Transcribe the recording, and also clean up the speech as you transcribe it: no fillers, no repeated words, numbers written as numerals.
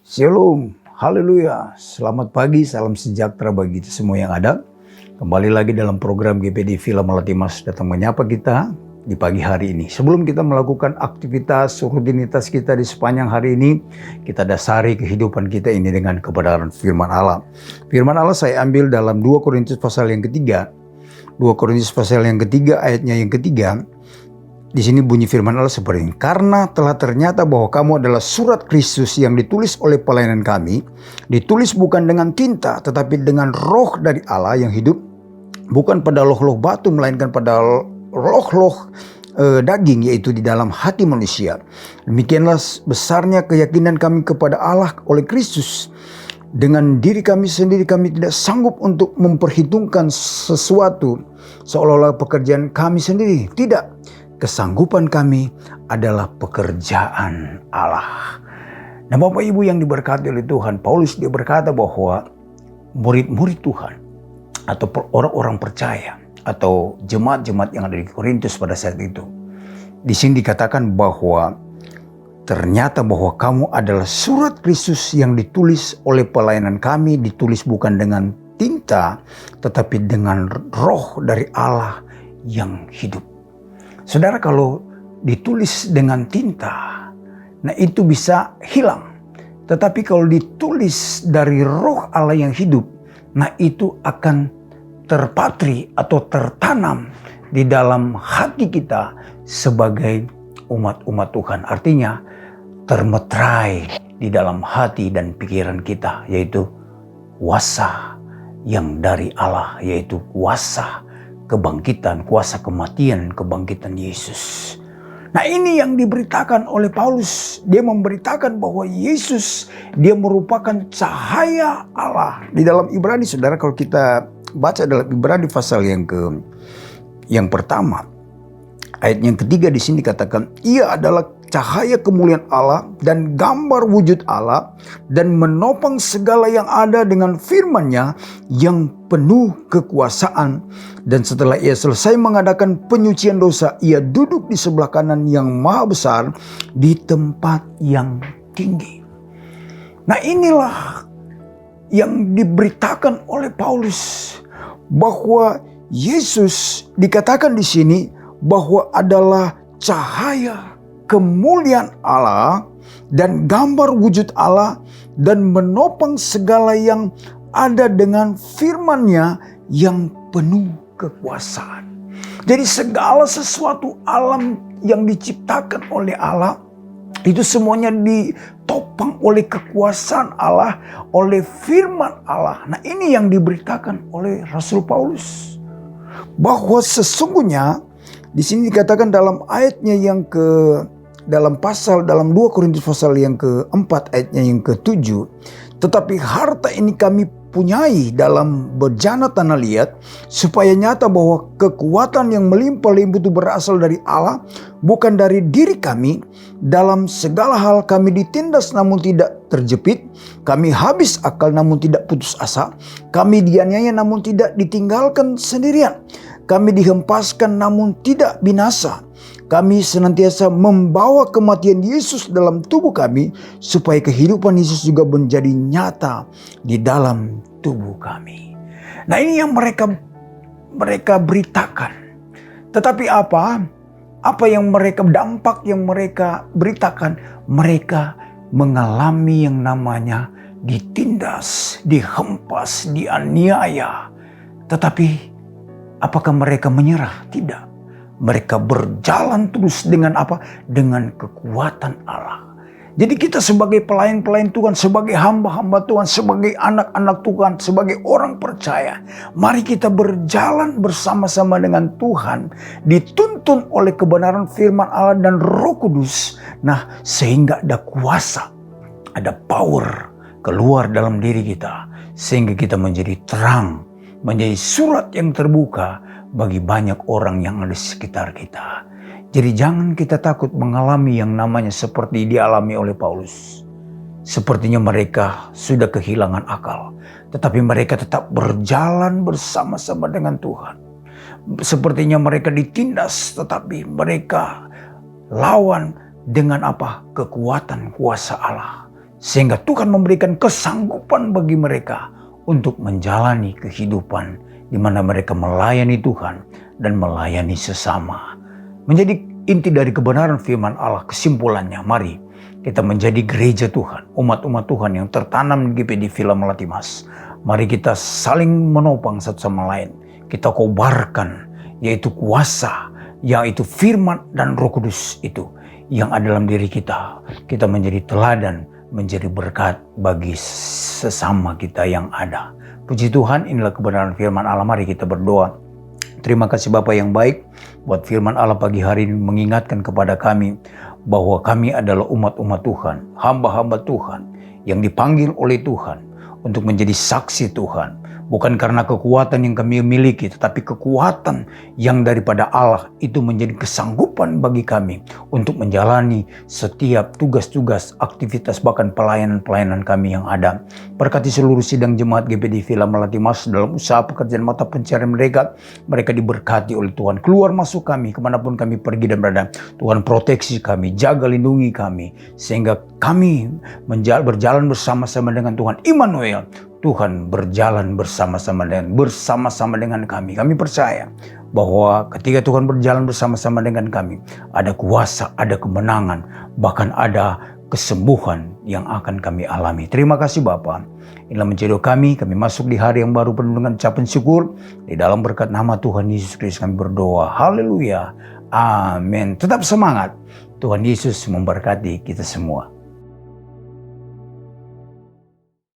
Shalom, haleluya, selamat pagi, salam sejahtera bagi kita semua yang ada. Kembali lagi dalam program GPD Villa Melatimas datang menyapa kita di pagi hari ini. Sebelum kita melakukan aktivitas, rutinitas kita di sepanjang hari ini, kita dasari kehidupan kita ini dengan kebenaran firman Allah. Firman Allah saya ambil dalam 2 Korintus pasal yang ketiga. 2 Korintus pasal yang ketiga ayatnya yang ketiga. Di sini bunyi firman Allah seperti ini. Karena telah ternyata bahwa kamu adalah surat Kristus yang ditulis oleh pelayanan kami, ditulis bukan dengan tinta, tetapi dengan roh dari Allah yang hidup, bukan pada loh-loh batu, melainkan pada loh-loh daging, yaitu di dalam hati manusia. Demikianlah besarnya keyakinan kami kepada Allah oleh Kristus. Dengan diri kami sendiri kami tidak sanggup untuk memperhitungkan sesuatu seolah-olah pekerjaan kami sendiri. Tidak. Kesanggupan kami adalah pekerjaan Allah. Nah, Bapak Ibu yang diberkati oleh Tuhan, Paulus dia berkata bahwa murid-murid Tuhan atau orang-orang percaya atau jemaat-jemaat yang ada di Korintus pada saat itu, di sini dikatakan bahwa ternyata bahwa kamu adalah surat Kristus yang ditulis oleh pelayanan kami, ditulis bukan dengan tinta, tetapi dengan roh dari Allah yang hidup. Saudara, kalau ditulis dengan tinta, nah itu bisa hilang. Tetapi kalau ditulis dari roh Allah yang hidup, nah itu akan terpatri atau tertanam di dalam hati kita sebagai umat-umat Tuhan. Artinya termeterai di dalam hati dan pikiran kita, yaitu kuasa yang dari Allah, yaitu kuasa kebangkitan, kuasa kematian, kebangkitan Yesus. Nah, ini yang diberitakan oleh Paulus. Dia memberitakan bahwa Yesus, dia merupakan cahaya Allah. Di dalam Ibrani, saudara, kalau kita baca dalam Ibrani pasal yang pertama, ayat yang ketiga di sini dikatakan, ia adalah cahaya kemuliaan Allah dan gambar wujud Allah dan menopang segala yang ada dengan firman-Nya yang penuh kekuasaan. Dan setelah ia selesai mengadakan penyucian dosa, ia duduk di sebelah kanan yang maha besar di tempat yang tinggi. Nah, inilah yang diberitakan oleh Paulus bahwa Yesus dikatakan di sini bahwa adalah cahaya kemuliaan Allah dan gambar wujud Allah dan menopang segala yang ada dengan firman-Nya yang penuh kekuasaan. Jadi segala sesuatu alam yang diciptakan oleh Allah itu semuanya ditopang oleh kekuasaan Allah, oleh firman Allah. Nah, ini yang diberitakan oleh Rasul Paulus bahwa sesungguhnya di sini dikatakan dalam ayatnya yang dalam 2 Korintus pasal yang keempat ayatnya yang ke-7, tetapi harta ini kami punyai dalam bejana tanah liat, supaya nyata bahwa kekuatan yang melimpah-limpah itu berasal dari Allah, bukan dari diri kami. Dalam segala hal kami ditindas namun tidak terjepit, kami habis akal namun tidak putus asa, kami dianiaya namun tidak ditinggalkan sendirian, kami dihempaskan namun tidak binasa. Kami senantiasa membawa kematian Yesus dalam tubuh kami, supaya kehidupan Yesus juga menjadi nyata di dalam tubuh kami. Nah, ini yang mereka beritakan. Tetapi apa yang dampak yang mereka beritakan? Mereka mengalami yang namanya ditindas, dihempas, dianiaya. Tetapi apakah mereka menyerah? Tidak. Mereka berjalan terus dengan apa? Dengan kekuatan Allah. Jadi kita sebagai pelayan-pelayan Tuhan, sebagai hamba-hamba Tuhan, sebagai anak-anak Tuhan, sebagai orang percaya, mari kita berjalan bersama-sama dengan Tuhan, dituntun oleh kebenaran firman Allah dan Roh Kudus. Nah, sehingga ada kuasa, ada power keluar dalam diri kita, sehingga kita menjadi terang, menjadi surat yang terbuka bagi banyak orang yang ada di sekitar kita. Jadi jangan kita takut mengalami yang namanya seperti dialami oleh Paulus. Sepertinya mereka sudah kehilangan akal, tetapi mereka tetap berjalan bersama-sama dengan Tuhan. Sepertinya mereka ditindas, tetapi mereka lawan dengan apa? Kekuatan kuasa Allah. Sehingga Tuhan memberikan kesanggupan bagi mereka untuk menjalani kehidupan di mana mereka melayani Tuhan dan melayani sesama. Menjadi inti dari kebenaran firman Allah, kesimpulannya, mari kita menjadi gereja Tuhan, umat-umat Tuhan yang tertanam di GPD Villa Melatimas. Mari kita saling menopang satu sama lain. Kita kobarkan, yaitu kuasa, yaitu firman dan Roh Kudus itu yang ada dalam diri kita. Kita menjadi teladan, menjadi berkat bagi sesama kita yang ada. Puji Tuhan, inilah kebenaran firman Allah. Mari kita berdoa. Terima kasih Bapa yang baik buat firman Allah pagi hari ini mengingatkan kepada kami bahwa kami adalah umat-umat Tuhan, hamba-hamba Tuhan yang dipanggil oleh Tuhan untuk menjadi saksi Tuhan. Bukan karena kekuatan yang kami miliki, tetapi kekuatan yang daripada Allah itu menjadi kesanggupan bagi kami untuk menjalani setiap tugas-tugas, aktivitas, bahkan pelayanan-pelayanan kami yang ada. Berkati seluruh sidang jemaat GPD Villa Melatimas dalam usaha pekerjaan mata pencarian mereka. Mereka diberkati oleh Tuhan. Keluar masuk kami, kemanapun kami pergi dan berada. Tuhan proteksi kami, jaga lindungi kami. Sehingga kami berjalan bersama-sama dengan Tuhan Immanuel. Tuhan berjalan bersama-sama dengan kami. Kami percaya bahwa ketika Tuhan berjalan bersama-sama dengan kami, ada kuasa, ada kemenangan, bahkan ada kesembuhan yang akan kami alami. Terima kasih Bapa. Inilah menjadi kami masuk di hari yang baru penuh dengan ucapan syukur. Di dalam berkat nama Tuhan Yesus Kristus kami berdoa. Haleluya. Amin. Tetap semangat. Tuhan Yesus memberkati kita semua.